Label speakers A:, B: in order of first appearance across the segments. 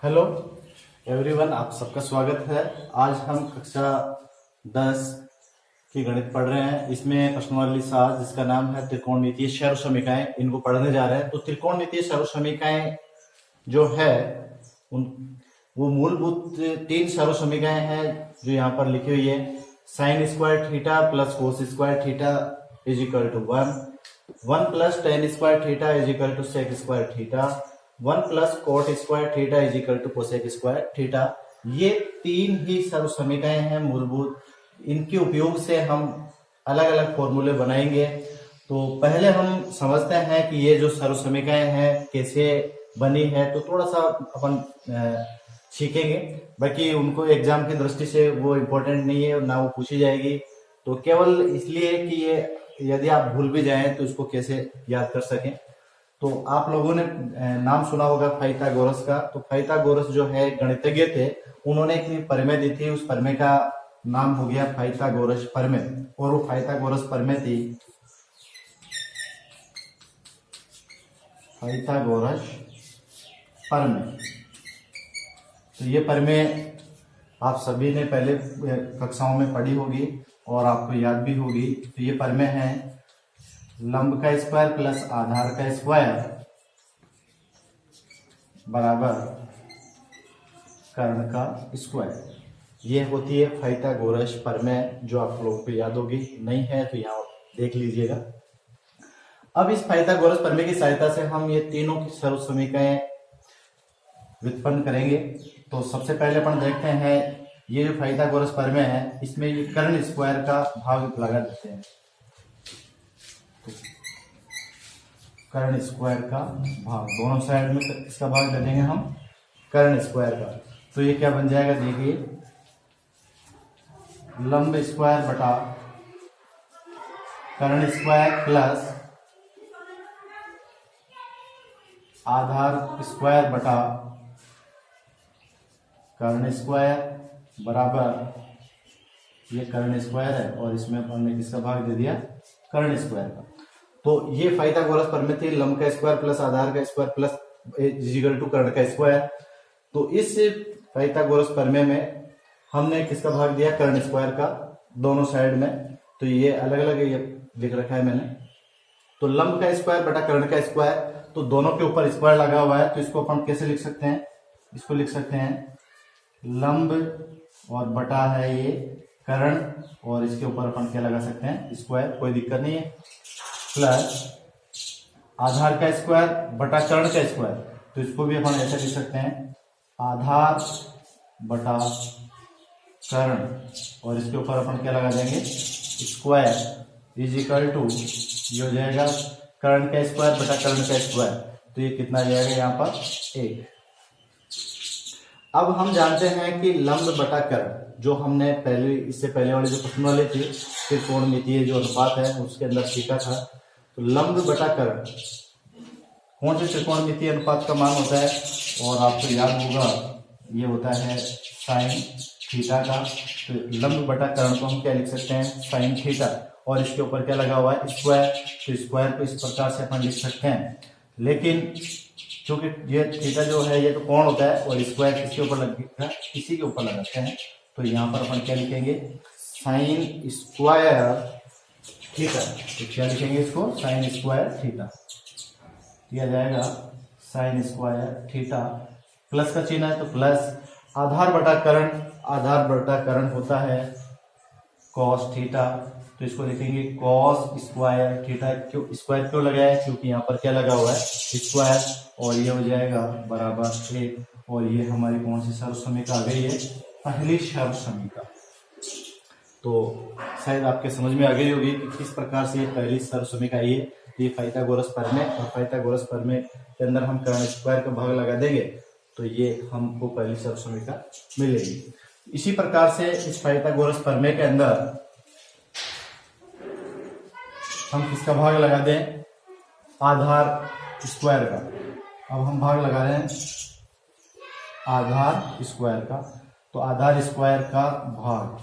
A: Hello everyone, आप सबका स्वागत है। आज हम कक्षा 10 की गणित पढ़ रहे हैं। इसमें प्रश्नावली 7 जिसका नाम है त्रिकोणमितीय सर्वसमीकाएं, इनको पढ़ने जा रहे हैं। तो त्रिकोणमितीय सर्वसमीकाएं जो है उन वो मूलभूत 3 सर्वसमीकाएं हैं जो यहाँ पर लिखी हुई है। Sine square theta plus cos square theta is equal to 1 plus tan square theta is equal to sec square theta, 1 plus cot square theta is equal to cosec square theta. ये 3 ही सर्वसमीकाएं हैं मूलभूत। इनके उपयोग से हम अलग अलग फॉर्मूले बनाएंगे। तो पहले हम समझते हैं कि ये जो सर्वसमीकाएं हैं कैसे बनी है, तो थोड़ा सा अपन सीखेंगे। बाकी उनको एग्जाम की दृष्टि से वो इम्पोर्टेंट नहीं है और ना वो पूछी जाएगी। तो केवल इसलिए कि ये यदि आप भूल भी जाएं तो इसको कैसे याद कर सकें। तो आप लोगों ने नाम सुना होगा पाइथागोरस का। तो पाइथागोरस जो है गणितज्ञ थे, उन्होंने एक प्रमेय दी थी। उस प्रमेय का नाम हो गया पाइथागोरस प्रमेय, और वो पाइथागोरस प्रमेय थी पाइथागोरस प्रमेय। तो ये प्रमेय आप सभी ने पहले कक्षाओं में पढ़ी होगी और आपको याद भी होगी। तो ये प्रमेय है लंब का स्क्वायर प्लस आधार का स्क्वायर बराबर कर्ण का स्क्वायर। ये होती है पाइथागोरस प्रमेय, जो आप लोगों को याद होगी। नहीं है तो यहाँ देख लीजिएगा। अब इस पाइथागोरस प्रमेय की सहायता से हम ये तीनों की सर्वसमीकाएं व्युत्पन्न करेंगे। तो सबसे पहले अपन देखते हैं ये जो पाइथागोरस प्रमेय है, इसमें ये कर्ण स्क्वायर का भाग लगा देते हैं। कर्ण स्क्वायर का भाग दोनों साइड में इसका भाग दे देंगे हम कर्ण स्क्वायर का। तो ये क्या बन जाएगा, देखिए लंब स्क्वायर बटा कर्ण स्क्वायर प्लस आधार स्क्वायर बटा कर्ण स्क्वायर बराबर ये कर्ण स्क्वायर है और इसमें हमने किसका भाग दे दिया, कर्ण स्क्वायर का। तो ये पाइथागोरस प्रमेय थी लंब का स्क्वायर प्लस आधार का square plus is equal to कर्ण का स्क्वायर। तो इस पाइथागोरस प्रमेय में हमने किसका भाग दिया, कर्ण स्क्वायर का, दोनों साइड में। तो ये अलग अलग ये लिख रखा है मैंने। तो लंब का स्क्वायर बटा कर्ण का स्क्वायर, तो दोनों के ऊपर स्क्वायर लगा हुआ है। तो इसको अपन कैसे लिख सकते हैं, इसको लिख सकते हैं लंब और बटा है ये कर्ण, और इसके ऊपर अपन क्या लगा सकते हैं, स्क्वायर, कोई दिक्कत नहीं है, प्लस आधार का स्क्वायर बटा कर्ण का स्क्वायर। तो इसको भी अपन ऐसे लिख सकते हैं आधार बटा कर्ण, और इसके ऊपर अपन क्या लगा देंगे, स्क्वायर इज इक्वल टू ये हो जाएगा कर्ण का स्क्वायर बटा कर्ण का स्क्वायर। तो ये कितना जाएगा यहाँ पर 1। अब हम जानते हैं कि लंब बटा कर्ण, जो हमने पहले इससे पहले वाले जो प्रश्न वाले थे त्रिकोणमितीय जो अनुपात है उसके अंदर सीखा था। तो लंब बटा कर्ण कौन से त्रिकोणमितीय अनुपात का मान होता है, और आपको याद होगा ये होता है साइन थीटा का। तो लंब बटा कर्ण को हम क्या लिख सकते हैं, साइन थीटा, और इसके ऊपर क्या लगा हुआ है, स्क्वायर। तो स्क्वायर को इस प्रकार से अपन लिख सकते हैं। लेकिन क्योंकि ये थीटा जो है ये तो कोण होता है, और स्क्वायर किसके ऊपर लगेगा, इसी के ऊपर लगाते हैं। तो यहाँ पर अपन क्या लिखेंगे, साइन स्क्वायर थीटा। तो क्या लिखेंगे इसको, साइन स्क्वायर थीटा किया जाएगा, साइन स्क्वायर थीटा, प्लस का चिन्ह है तो प्लस, आधार बटा कर्ण, आधार बटा कर्ण होता है कॉस थीटा। तो इसको लिखेंगे कॉस स्क्वायर थीटा। क्यों स्क्वायर क्यों लगाया है, क्योंकि यहाँ पर क्या लगा हुआ है, स्क्वायर, और ये हो जाएगा बराबर 1। और ये हमारी कौन सी सर्वसमीका आ गई है, पहली सर्वसमीका। तो शायद आपके समझ में आ गई होगी कि किस प्रकार से ये पहली सर्वसमीका आई है। ये पाइथागोरस प्रमेय, और पाइथागोरस प्रमेय के अंदर हम कर्ण स्क्वायर का भाग लगा देंगे तो ये हमको पहली सर्वसमीका मिलेगी। इसी प्रकार से इस पाइथागोरस प्रमेय के अंदर हम किसका भाग लगा दें, आधार स्क्वायर का। अब हम भाग लगा रहे हैं आधार स्क्वायर का। तो आधार स्क्वायर का भाग,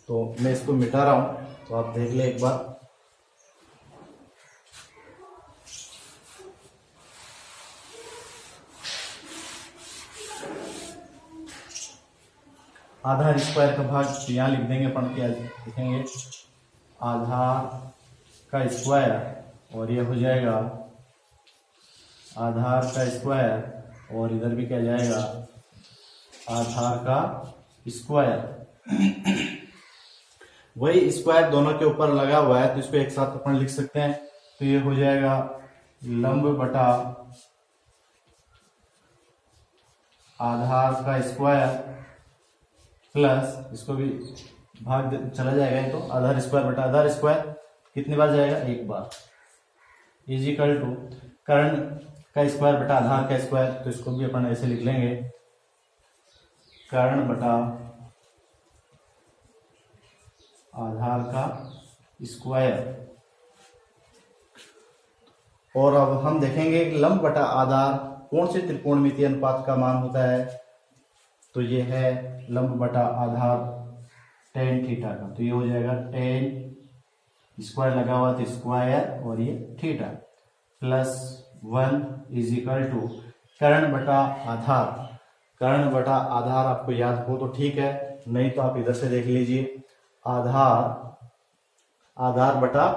A: तो मैं इसको मिटा रहा हूं, तो आप देख ले एक बार। आधार स्क्वायर का भाग, तो यहाँ लिख देंगे, अपन क्या लिखेंगे, आधार का स्क्वायर, और ये हो जाएगा आधार का स्क्वायर, और इधर भी क्या जाएगा, आधार का स्क्वायर। वही स्क्वायर दोनों के ऊपर लगा हुआ है, तो इसको एक साथ अपन लिख सकते हैं। तो ये हो जाएगा लंब बटा आधार का स्क्वायर प्लस, इसको भी भाग चला जाएगा, तो आधार स्क्वायर बटा आधार स्क्वायर कितनी बार जाएगा, एक बार, इजिकल टू कर्ण का स्क्वायर बटा आधार का स्क्वायर। तो इसको भी अपन ऐसे लिख लेंगे, कर्ण बटा आधार का स्क्वायर। और अब हम देखेंगे कि लंब बटा आधार कौन से त्रिकोणमितीय अनुपात का मान होता है। तो ये है लंब बटा आधार tan थीटा का। तो ये हो जाएगा tan स्क्वायर लगा हुआ तो स्क्वायर और ये theta plus 1 is equal to कर्ण बटा आधार। कर्ण बटा आधार आपको याद हो तो ठीक है, नहीं तो आप इधर से देख लीजिए, आधार बटा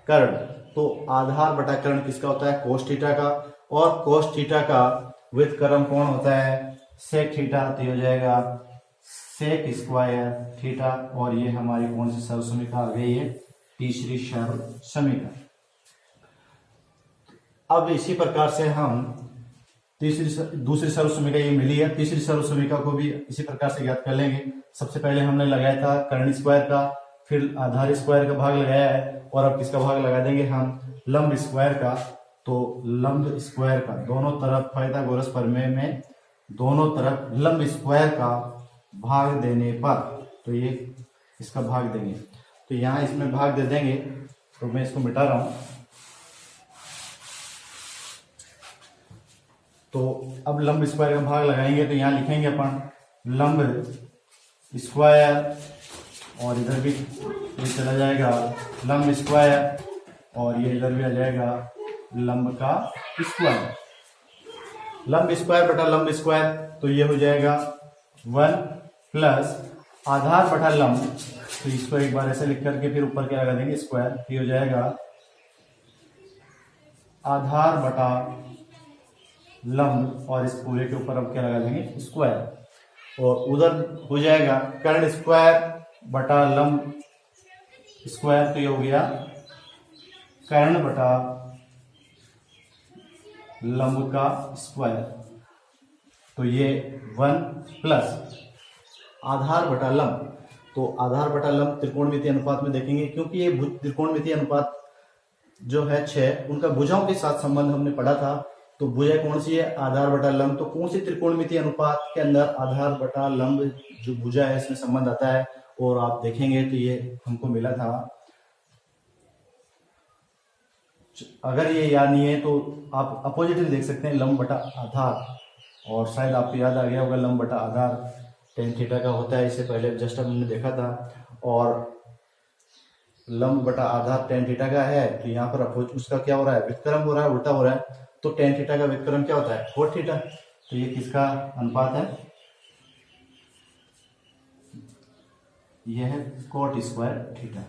A: कर्ण। तो आधार बटा कर्ण किसका होता है, कोस थीटा का, और कोस थीटा का व्युत्क्रम कोण होता है सेक थीटा। तो ये हो जाएगा सेक स्क्वायर थीटा, और ये हमारी कौन सी सर्वसमीका आ गई है, तीसरी सर्वसमीका। अब इसी प्रकार से हम दूसरी सर्वसमीका ये मिली है, तीसरी सर्वसमीका को भी इसी प्रकार से ज्ञात कर लेंगे। सबसे पहले हमने लगाया था कर्ण स्क्वायर का, फिर आधार स्क्वायर का भाग लगाया है, और अब किसका भाग लगा देंगे हम, लंब स्क्वायर का। तो लंब स्क्वायर का दोनों तरफ पाइथागोरस प्रमेय में दोनों तरफ लंब स्क्वायर का भाग देने पर, तो ये इसका भाग देंगे, तो यहाँ इसमें भाग दे देंगे। तो मैं इसको मिटा रहा हूं। तो अब लंब स्क्वायर का भाग लगाएंगे, तो यहाँ लिखेंगे अपन लंब स्क्वायर, और इधर भी ये चला जाएगा लंब स्क्वायर, और ये इधर भी आ जाएगा लंब का स्क्वायर। लंब स्क्वायर बटा लंब स्क्वायर, तो ये हो जाएगा 1 प्लस आधार बटा लंब। तो इसको एक बार ऐसे लिख करके फिर ऊपर क्या लगा देंगे, स्क्वायर। ये हो जाएगा आधार बटा लंब, और इस पूरे के ऊपर अब क्या लगा देंगे, स्क्वायर। और उधर हो जाएगा कर्ण स्क्वायर बटा लंब स्क्वायर। तो ये हो गया कर्ण बटा लंब का स्क्वायर। तो ये 1 प्लस आधार बटा लंब। तो आधार बटा लंब त्रिकोणमितीय अनुपात में देखेंगे, क्योंकि ये त्रिकोणमितीय अनुपात जो है 6, उनका भुजाओं के साथ संबंध हमने पढ़ा था। तो भुजा कौन सी है, आधार बटा लंब। तो कौन सी त्रिकोणमितीय अनुपात के अंदर आधार बटा लंब जो भुजा है इसमें संबंध आता है, और आप देखेंगे तो ये हमको मिला था। अगर ये याद नहीं है तो आप अपोजिट में देख सकते हैं, लंब बटा आधार, और शायद आपको याद आ गया होगा लंब बटा आधार tan थीटा का होता है। इससे पहले जस्ट हमने देखा था, और लंब बटा आधार tan थीटा का है। तो यहाँ पर उसका क्या हो रहा है, व्युत्क्रम हो रहा है, उल्टा हो रहा है। तो tan थीटा का व्युत्क्रम क्या होता है, cot थीटा। तो ये किसका अनुपात है, यह है cot स्क्वायर थीटा।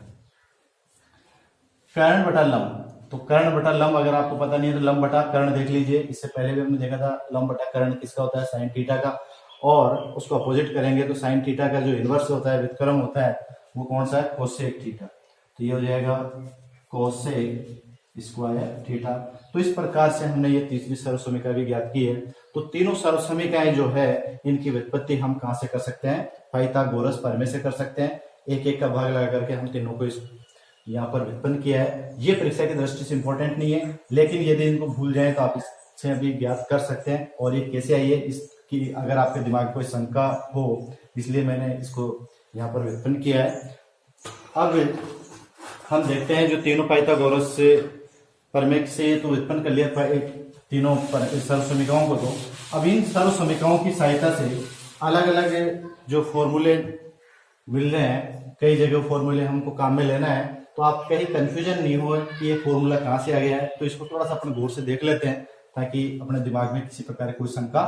A: कर्ण बटा लंब, तो कर्ण बटा लंब अगर आपको पता नहीं है तो लंब बटा कर्ण देख लीजिए। इससे पहले भी हमने देखा था लंब बटा कर्ण किसका होता है, साइन थीटा का, और उसको अपोजिट करेंगे तो साइन थीटा का जो इनवर्स होता है, व्युत्क्रम होता है, वो कौन सा है, कोसेक थीटा। तो ये हो जाएगा कोसेक स्क्वायर थीटा। तो इस प्रकार से हमने ये तीसरी सर्वसमीका भी ज्ञात की है। तो तीनों सर्वसमीकाएं जो है इनकी व्युत्पत्ति हम कहां से कर सकते हैं, पाइथागोरस प्रमेय से कर सकते हैं। एक एक का भाग लगा करके हम तीनों को यहाँ पर व्युत्पन्न किया है। ये परीक्षा की दृष्टि से इंपॉर्टेंट नहीं है, लेकिन यदि इनको भूल जाए तो आप इससे अभी ज्ञात कर सकते हैं। और ये कैसे आई है, इसकी अगर आपके दिमाग में कोई शंका हो, इसलिए मैंने इसको यहाँ पर व्युत्पन्न किया है। अब हम देखते हैं जो तीनों पाइथागोरस से प्रमेय से तो व्युत्पन्न कर लिया तीनों सर्वसमीकाओं को। तो अब इन सर्वसमीकाओं की सहायता से अलग अलग जो फॉर्मूले मिल रहे हैं, कई जगह फॉर्मूले हमको काम में लेना है, तो आप कहीं कंफ्यूजन नहीं हो कि ये फॉर्मूला कहाँ से आ गया है। तो इसको थोड़ा सा अपन गौर से देख लेते हैं, ताकि अपने दिमाग में किसी प्रकार की कोई शंका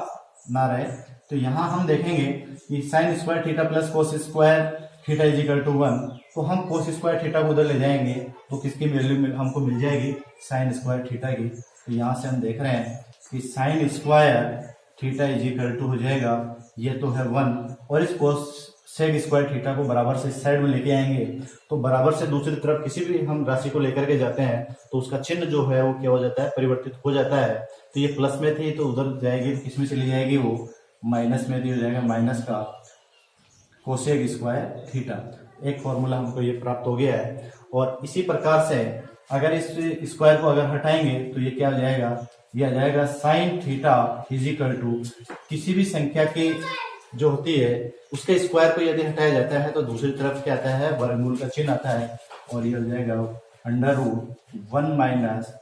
A: ना रहे। तो यहाँ हम देखेंगे कि sine square theta plus cos square theta is equal to 1, तो हम कोस स्क्वायर थीटा को उधर ले जाएंगे तो किसकी वैल्यू हमको मिल जाएगी, साइन स्क्वायर थीटा की। तो यहाँ से हम देख रहे हैं कि sine square theta is equal to हो जाएगा, ये तो है 1, और इस कोस सेक स्क्वायर थीटा को बराबर से साइड में लेके आएंगे। तो बराबर से दूसरी तरफ किसी भी हम राशि को लेकर के जाते हैं तो उसका चिन्ह जो है वो क्या हो जाता है, परिवर्तित हो जाता है। तो ये प्लस में थी तो उधर जाएगी, किस में चली जाएगी, वो माइनस में थी, हो जाएगा माइनस का कोसेक स्क्वायर थीटा। एक फॉर्मूला हमको ये प्राप्त हो गया है। और इसी प्रकार से अगर इस स्क्वायर को अगर हटाएंगे तो ये क्या हो जाएगा, ये आ जाएगा sine theta is equal to किसी भी संख्या की जो होती है उसके स्क्वायर को यदि हटाया जाता है तो दूसरी तरफ क्या आता है, वर्गमूल का चिन्ह आता है, और ये हो जाएगा under root 1 minus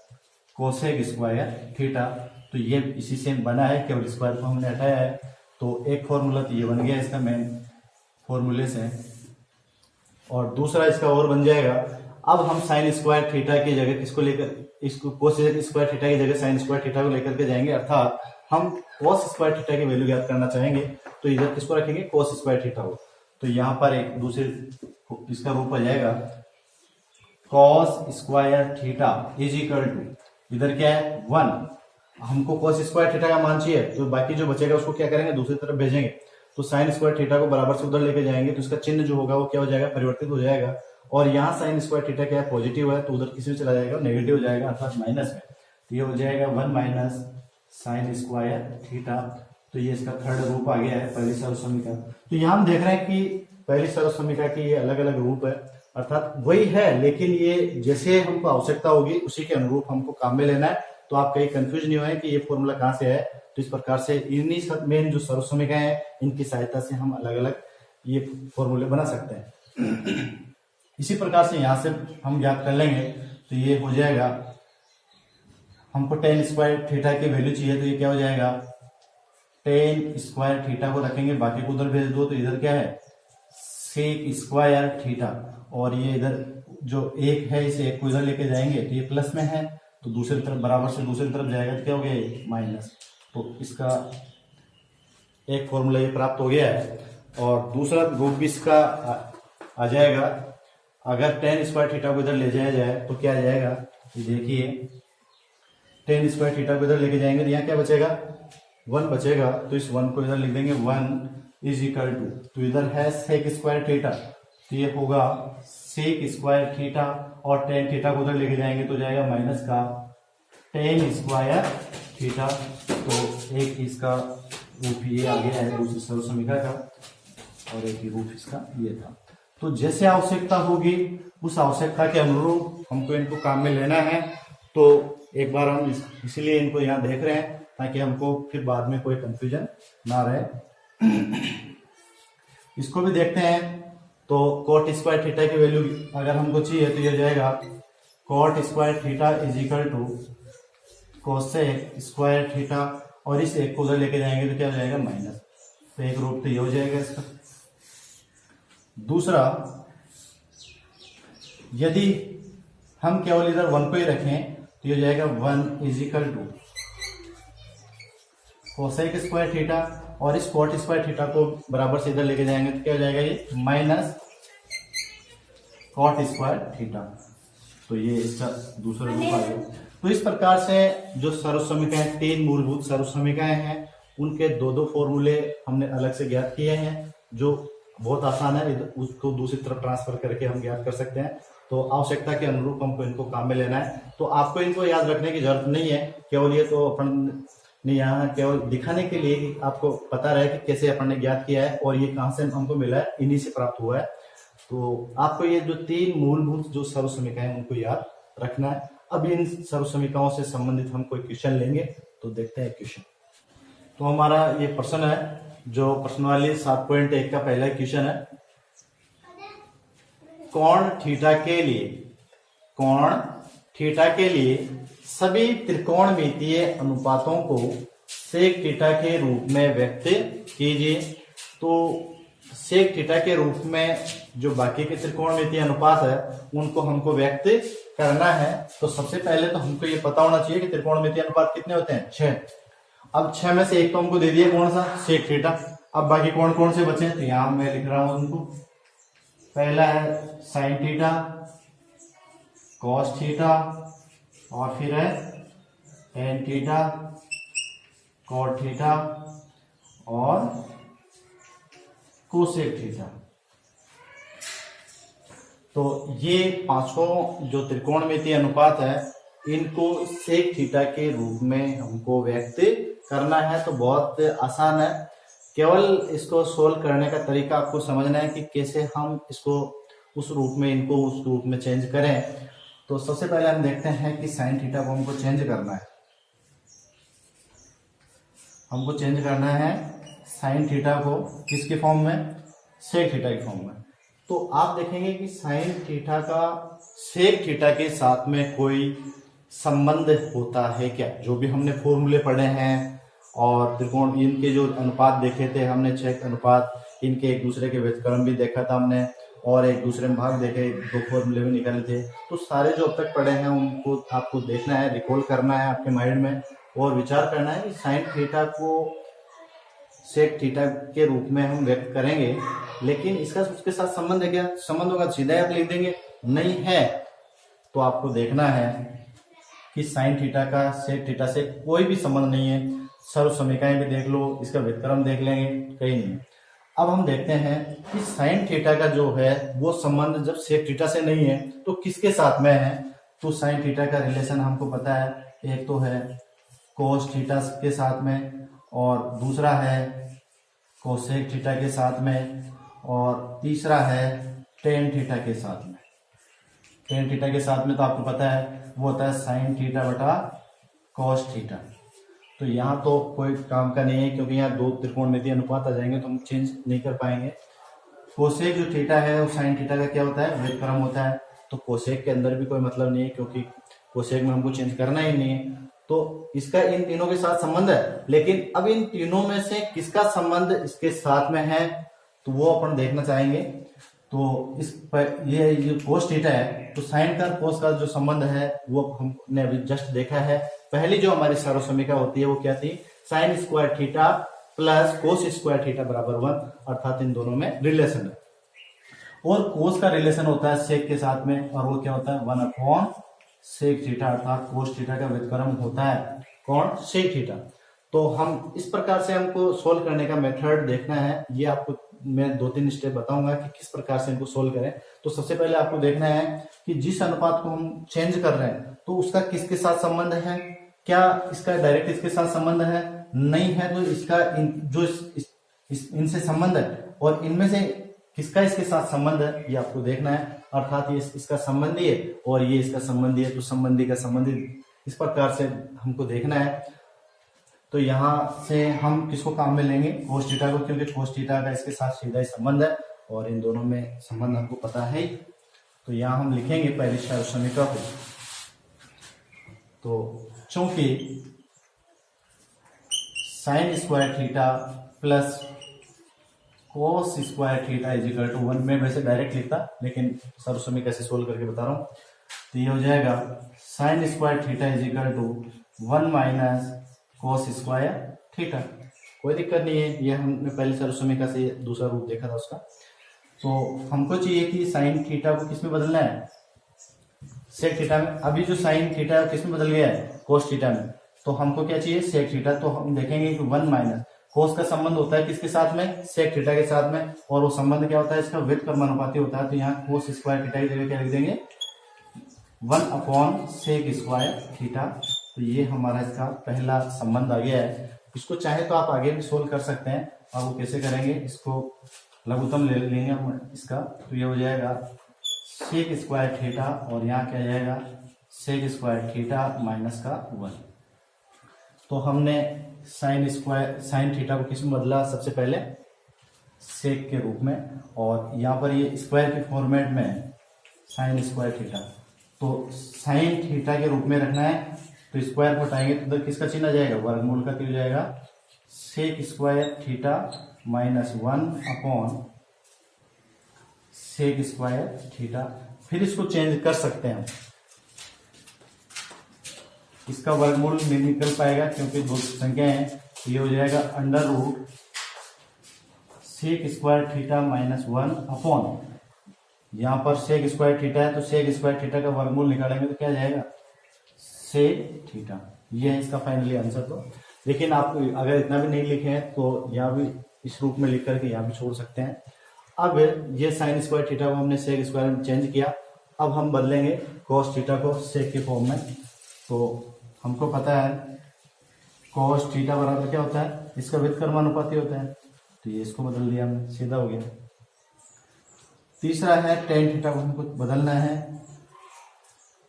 A: cosec square theta. तो ये इसी से बना है, केवल स्क्वायर को हमने हटाया है। तो एक फॉर्मूला तो ये बन गया इसका मेन फॉर्मूले से, और दूसरा इसका और बन जाएगा। अब हम साइन स्क्वायर थीटा की जगह किसको लेकर, इसको कोसेक स्क्वायर थीटा की जगह साइन स्क्वायर थीटा को लेकर के जाएंगे, अर्थात हम कोस स्क्वायर थीटा की वैल्यू ज्ञात करना चाहेंगे। तो इधर किसको रखेंगे, कोस स्क्वायर थीटा को। तो यहाँ पर एक दूसरे इसका रूप आ जाएगा cos square theta is equal to, इधर क्या है 1, हमको कॉस स्क्वायर थीटा का मान चाहिए, तो बाकी जो बचेगा उसको क्या करेंगे, दूसरी तरफ भेजेंगे। तो साइन स्क्वायर थीटा को बराबर से उधर लेके जाएंगे तो इसका चिन्ह जो होगा वो क्या हो जाएगा, परिवर्तित हो जाएगा। और यहाँ साइन स्क्वायर थीटा क्या है, पॉजिटिव है, तो उधर किसी में चला जाएगा, नेगेटिव हो जाएगा, अर्थात माइनस में। तो ये हो जाएगा 1 माइनस साइन स्क्वायर थीटा। तो ये इसका थर्ड रूप आ गया है पहली सर्वसमीका। तो यहाँ हम देख रहे हैं कि पहली सर्वसमीका की ये अलग अलग रूप है, अर्थात वही है, लेकिन ये जैसे हमको आवश्यकता होगी उसी के अनुरूप हमको काम में लेना है। तो आप कहीं कंफ्यूज नहीं हुए कि ये फॉर्मूला कहाँ से है। तो इस प्रकार से इन्हीं मेन जो सर्वसमीकाएं हैं इनकी सहायता से हम अलग अलग ये फॉर्मूले बना सकते हैं। इसी प्रकार से यहाँ से हम ज्ञात कर लेंगे। तो ये हो जाएगा, हमको टेन स्क्वायर थीटा की वैल्यू चाहिए, तो ये क्या हो जाएगा, टेन स्क्वायर थीटा को रखेंगे, बाकी को उधर भेज दो। तो इधर क्या है, सेक स्क्वायर थीटा, और ये इधर जो एक है इसे एक को इधर लेके जाएंगे तो ये प्लस में है, तो दूसरी तरफ बराबर से दूसरी तरफ जाएगा तो क्या हो गया, ये माइनस। तो इसका एक फॉर्मूला ये प्राप्त हो गया है। और दूसरा रूप भी इसका आ जाएगा, अगर टेन स्क्वायर थीटा को इधर ले जाया जाए तो क्या आ जाएगा, ये देखिए टेन स्क्वायर थीटा को इधर लेके जाएंगे तो यहाँ क्या बचेगा, 1 बचेगा। तो इस 1 को इधर लिख देंगे, 1 इज इक्वल टू, तो इधर है सेक स्क्वायर थीटा, तो ये होगा सेक स्क्वायर थीटा, और टेन थीटा को उधर लेके जाएंगे तो जाएगा माइनस का टेन स्क्वायर थीटा। तो एक इसका रूप ये आ गया है दूसरी सर्वसमीका का, और एक ही रूप इसका ये था। तो जैसे आवश्यकता होगी उस आवश्यकता के अनुरूप हमको इनको काम में लेना है। तो एक बार हम इसलिए इनको यहाँ देख रहे हैं ताकि हमको फिर बाद में कोई कंफ्यूजन ना रहे। इसको भी देखते हैं। तो कॉट स्क्वायर थीटा की वैल्यू अगर हमको चाहिए तो ये जाएगा cot square theta is equal to cosec square theta, और इस एक को उधर लेके जाएंगे तो क्या हो जाएगा, माइनस। तो एक रूप तो ये हो जाएगा इसका। दूसरा, यदि हम केवल इधर 1 को ही रखें तो ये हो जाएगा 1 is equal to cosec square theta, और इस कॉट स्क्वायर थीटा को बराबर से इधर लेके जाएंगे तो क्या हो जाएगा, ये माइनस कॉट स्क्वायर थीटा। तो ये इसका दूसरा रूप आ गया। तो इस प्रकार से जो सर्वसमीकाएं, 3 मूलभूत सर्वसमीकाएं हैं, उनके 2-2 फॉर्मूले हमने अलग से ज्ञात किए हैं, जो बहुत आसान है, उसको दूसरी तरफ ट्रांसफर करके हम ज्ञात कर सकते हैं। तो आवश्यकता के अनुरूप हमको इनको काम में लेना है। तो आपको इनको याद रखने की जरूरत नहीं है, केवल ये तो अपन ने यहाँ केवल दिखाने के लिए कि आपको पता रहे कि कैसे अपन ने ज्ञात किया है और ये कहाँ से हमको मिला है, इन्हीं से प्राप्त हुआ है। तो आपको ये जो 3 मूलभूत जो सर्वसमीकाएं उनको याद रखना है। अब इन सर्वसमीकाओं से संबंधित हम कोई क्वेश्चन लेंगे, तो देखते हैं क्वेश्चन। तो हमारा ये प्रश्न है जो प्रश्नावली 7.1 का पहला क्वेश्चन है। कोण थीटा के लिए सभी त्रिकोणमितीय अनुपातों को सेक थीटा के रूप में व्यक्त कीजिए। तो सेक थीटा के रूप में जो बाकी के त्रिकोणमितीय अनुपात है उनको हमको व्यक्त करना है। तो सबसे पहले तो हमको ये पता होना चाहिए कि त्रिकोणमितीय अनुपात कितने होते हैं, 6। अब 6 में से एक तो हमको दे दिया कौन सा, सेक थीटा। अब बाकी कौन कौन से बचे, तो यहां मैं लिख रहा हूं उनको। पहला है साइन थीटा, कॉस थीटा, और फिर है टेन थीटा, कॉट थीटा और कोसेक थीटा। तो ये पांचों जो त्रिकोणमितीय अनुपात है, इनको सेक थीटा के रूप में हमको व्यक्त करना है। तो बहुत आसान है, केवल इसको सोल्व करने का तरीका आपको समझना है कि कैसे हम इसको उस रूप में, इनको उस रूप में चेंज करें। तो सबसे पहले हम देखते हैं कि साइन थीटा को हमको चेंज करना है। हमको चेंज करना है साइन थीटा को किसके फॉर्म में, सेक थीटा के फॉर्म में। तो आप देखेंगे कि साइन थीटा का सेक थीटा के साथ में कोई संबंध होता है क्या। जो भी हमने फॉर्मूले पढ़े हैं और त्रिकोण, इनके जो अनुपात देखे थे हमने, 6 अनुपात, इनके एक दूसरे के व्युत्क्रम भी देखा था हमने, और एक दूसरे में भाग देखे, 2 फॉर्मूले भी निकाले थे। तो सारे जो अब तक पढ़े हैं उनको आपको देखना है, रिकॉल करना है आपके माइंड में, और विचार करना है कि साइन थीटा को सेक थीटा के रूप में हम व्यक्त करेंगे, लेकिन इसका उसके साथ संबंध है क्या। संबंध होगा सीधा आप लिख देंगे, नहीं है तो आपको देखना है कि साइन थीटा का सेक थीटा से कोई भी संबंध नहीं है। सर्व समीकरण भी देख लो, इसका व्युत्क्रम देख लेंगे, कहीं नहीं। अब हम देखते हैं कि साइन थीटा का जो है वो संबंध जब सेक थीटा से नहीं है तो किसके साथ में है। तो साइन थीटा का रिलेशन हमको पता है, एक तो है कोस थीटा के साथ में, और दूसरा है कोसेक थीटा के साथ में, और तीसरा है टेन थीटा के साथ में। टेन थीटा के साथ में तो आपको पता है वो होता है साइन थीटा बटा कॉस थीटा। तो यहाँ तो कोई काम का नहीं है, क्योंकि यहाँ 2 त्रिकोणमितीय अनुपात आ जाएंगे तो हम चेंज नहीं कर पाएंगे। कोसेक जो थीटा है वो साइन थीटा का क्या होता है, व्युत्क्रम होता है। तो कोसेक के अंदर भी कोई मतलब नहीं है, क्योंकि कोसेक में हमको चेंज करना ही नहीं है। तो इसका इन तीनों के साथ संबंध है, लेकिन अब इन तीनों में से किसका संबंध इसके साथ में है तो वो अपन देखना चाहेंगे। तो इस पर ये जो कोस थीटा है, तो साइन का कोस का जो संबंध है वो हमने अभी जस्ट देखा है। पहली जो हमारी सर्व समीकरण होती है वो क्या थी, sign square theta plus cos square theta बराबर 1, अर्थात इन दोनों में रिलेशन है। और कोस का रिलेशन होता है सेक के साथ में, और वो क्या होता है 1 अपॉन सेक थीटा, अर्थात कोस थीटा का व्युत्क्रम होता है कौन, सेक थीटा। तो हम इस प्रकार से हमको सोल्व करने का मेथड देखना है। ये आपको मैं 2-3 स्टेप बताऊंगा कि किस प्रकार से इनको सोल्व करें। तो सबसे पहले आपको देखना है कि जिस अनुपात को हम चेंज कर रहे हैं तो उसका किसके साथ संबंध है, क्या इसका डायरेक्ट इसके साथ संबंध है, नहीं है तो इसका इनसे संबंध है, और इनमें से किसका इसके साथ संबंध है ये आपको देखना है। अर्थात ये इसका संबंधी है और ये इसका संबंधी है, तो संबंधी का संबंधी, इस प्रकार से हमको देखना है। तो यहाँ से हम किसको काम में लेंगे, कोस थीटा को, क्योंकि कोस थीटा का इसके साथ सीधा ही संबंध है और इन दोनों में संबंध हमको पता है। तो यहाँ हम लिखेंगे पहली समीकरण को। तो चूंकि sine square theta plus cos square theta is equal to 1, मैं वैसे डायरेक्ट लिखता लेकिन सर्व समीकरण से सोल्व करके बता रहा हूँ। तो ये हो जाएगा sine square theta is equal to 1 minus cos square theta. कोई दिक्कत नहीं है, ये हमने पहले सर्व समीकरण से दूसरा रूप देखा था उसका। तो हमको चाहिए कि साइन थीटा को किस में बदलना है, सेक थीटा में। अभी जो साइन थीटा किस में बदल गया है, कोस थीटा में। तो हमको क्या चाहिए, सेक थीटा। तो हम देखेंगे कि 1 माइनस कोस का संबंध होता है किसके साथ में, सेक थीटा के साथ में, और वो संबंध क्या होता है, इसका व्युत्क्रमानुपाती होता है। तो यहाँ कोस स्क्वायर थीटा की जगह क्या लिख देंगे, 1 अपॉन सेक स्क्वायर थीटा। तो ये हमारा इसका पहला संबंध आ गया है। इसको चाहे तो आप आगे भी सोल्व कर सकते हैं, और वो कैसे करेंगे, इसको लघुत्तम ले लेंगे हम इसका। तो ये हो जाएगा सेक स्क्वायर थीटा, और यहाँ क्या जाएगा सेक स्क्वायर थीटा माइनस का 1। तो हमने साइन थीटा को किस में बदला, सबसे पहले सेक के रूप में, और यहाँ पर ये स्क्वायर के फॉर्मेट में है साइन स्क्वायर थीटा। तो साइन थीटा के रूप में रखना है, तो स्क्वायर को हटाएंगे तो इधर किसका चिन्ह आ जाएगा, वर्गमूल का, हो जाएगा sec square theta minus 1 upon sec square theta. फिर इसको चेंज कर सकते हैं, इसका वर्गमूल नहीं निकल पाएगा क्योंकि दो संख्या है। तो ये हो जाएगा under root sec square theta minus 1 upon, यहाँ पर सेक स्क्वायर थीटा है तो सेक स्क्वायर थीटा का वर्गमूल निकालेंगे तो क्या जाएगा सेक थीटा। ये है इसका फाइनली आंसर। तो लेकिन आप अगर इतना भी नहीं लिखे हैं तो यहाँ भी इस रूप में लिख करके यहाँ भी छोड़ सकते हैं। अब ये साइन स्क्वायर थीटा को हमने सेक स्क्वायर में चेंज किया, अब हम बदलेंगे कॉस थीटा को सेक के फॉर्म में। तो हमको पता है कॉस थीटा बराबर क्या होता है, इसका व्युत्क्रमानुपाती होता है, तो ये इसको बदल दिया हमने, सीधा हो गया। तीसरा है टेन थीटा को हमको बदलना है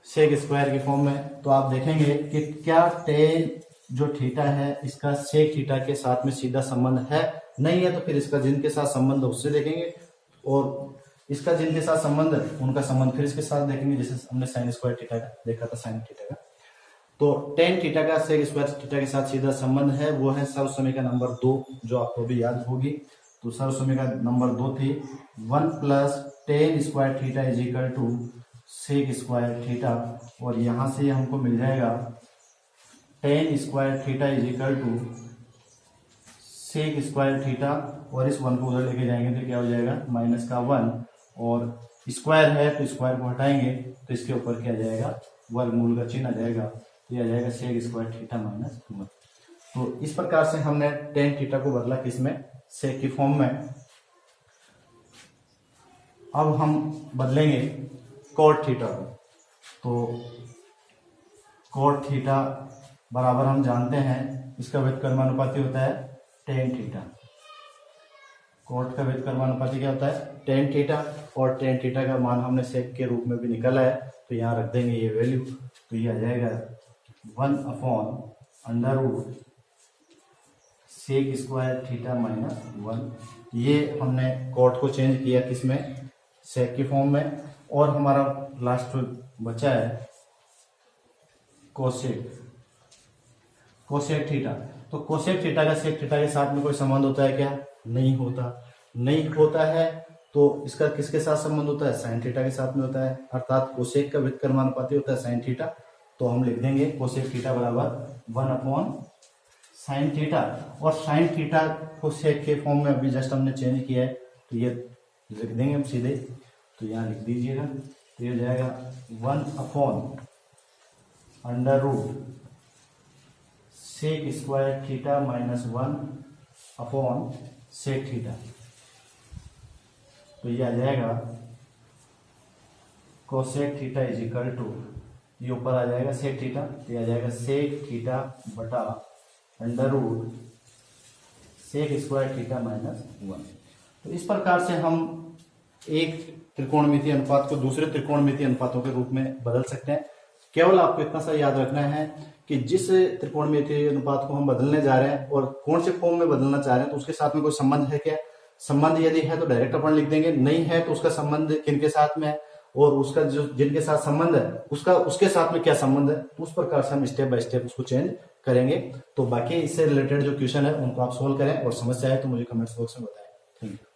A: सेक स्क्वायर के फॉर्म में। तो आप देखेंगे कि क्या टेन जो थीटा है इसका सेक थीटा के साथ में सीधा संबंध है, नहीं है तो फिर इसका जिनके साथ संबंध उससे देखेंगे, और इसका जिनके साथ संबंध है उनका संबंध फिर इसके साथ देखेंगे, जैसे हमने साइन स्क्वायर थीटा का देखा था साइन थीटा का। तो टेन थीटा का सेक स्क्वायर थीटा के साथ सीधा संबंध है, वो है सर्वसमीकरण नंबर 2 जो आपको भी याद होगी। तो सर्वसमीकरण नंबर 2 थी 1 plus tan square theta is equal to sec square theta, और यहां से हमको मिल जाएगा tan square theta is equal to sec square theta, और इस 1 को उधर लेके जाएंगे तो क्या हो जाएगा माइनस का 1, और स्क्वायर है तो स्क्वायर को हटाएंगे तो इसके ऊपर क्या जाएगा वर्गमूल का चिन्ह आ जाएगा, ये आ जाएगा सेक स्क्वायर थीटा माइनस 1। तो इस प्रकार से हमने टेन थीटा को बदला किसमें सेक की फॉर्म में। अब हम बदलेंगे कॉट थीटा को। तो कॉट थीटा बराबर हम जानते हैं इसका व्युत्क्रमानुपाती होता है टेन थीटा। कॉट का व्युत्क्रमानुपाती क्या होता है टेन थीटा, और टेन थीटा का मान हमने सेक के रूप में भी निकाला है, तो यहाँ रख देंगे ये वैल्यू, तो ये आ जाएगा 1 upon under root sec square theta minus 1। ये हमने कॉट को चेंज किया किसमें सेक की फॉर्म में, और हमारा लास्ट बचा है कोसेक थीटा। तो कोसेक थीटा का सेक थीटा के साथ में कोई संबंध होता है क्या, नहीं होता है। तो इसका किसके साथ संबंध होता है साइन थीटा के साथ में होता है, अर्थात कोसेक का व्युत्क्रमानुपाती होता है साइन थीटा। तो हम लिख देंगे कोसेक थीटा बराबर 1 अपॉन साइन थीटा, और साइन थीटा को सेक के फॉर्म में अभी जस्ट हमने चेंज किया है, तो ये लिख देंगे हम सीधे, तो यहाँ लिख दीजिएगा, तो ये हो जाएगा 1 upon under root sec square theta minus 1 upon sec theta. तो ये आ जाएगा cosec theta is equal to, ये ऊपर आ जाएगा सेक थीटा, तो ये आ जाएगा सेक थीटा बटा under root sec square theta minus 1। तो इस प्रकार से हम एक त्रिकोणमितीय अनुपात को दूसरे त्रिकोणमितीय अनुपातों के रूप में बदल सकते हैं। केवल आपको इतना सा याद रखना है कि जिस त्रिकोणमितीय अनुपात को हम बदलने जा रहे हैं और कौन से फॉर्म में बदलना चाह रहे हैं, तो उसके साथ में कोई संबंध है क्या। संबंध यदि है तो डायरेक्ट अपन लिख देंगे, नहीं है तो उसका संबंध किनके साथ में है, और उसका जो जिनके साथ संबंध है उसके साथ में क्या संबंध है, तो उस प्रकार से हम स्टेप बाय स्टेप उसको चेंज करेंगे। तो बाकी इससे रिलेटेड जो क्वेश्चन है उनको आप सोल्व करें, और समस्या है तो मुझे कमेंट्स बॉक्स में बताएं। Thank you.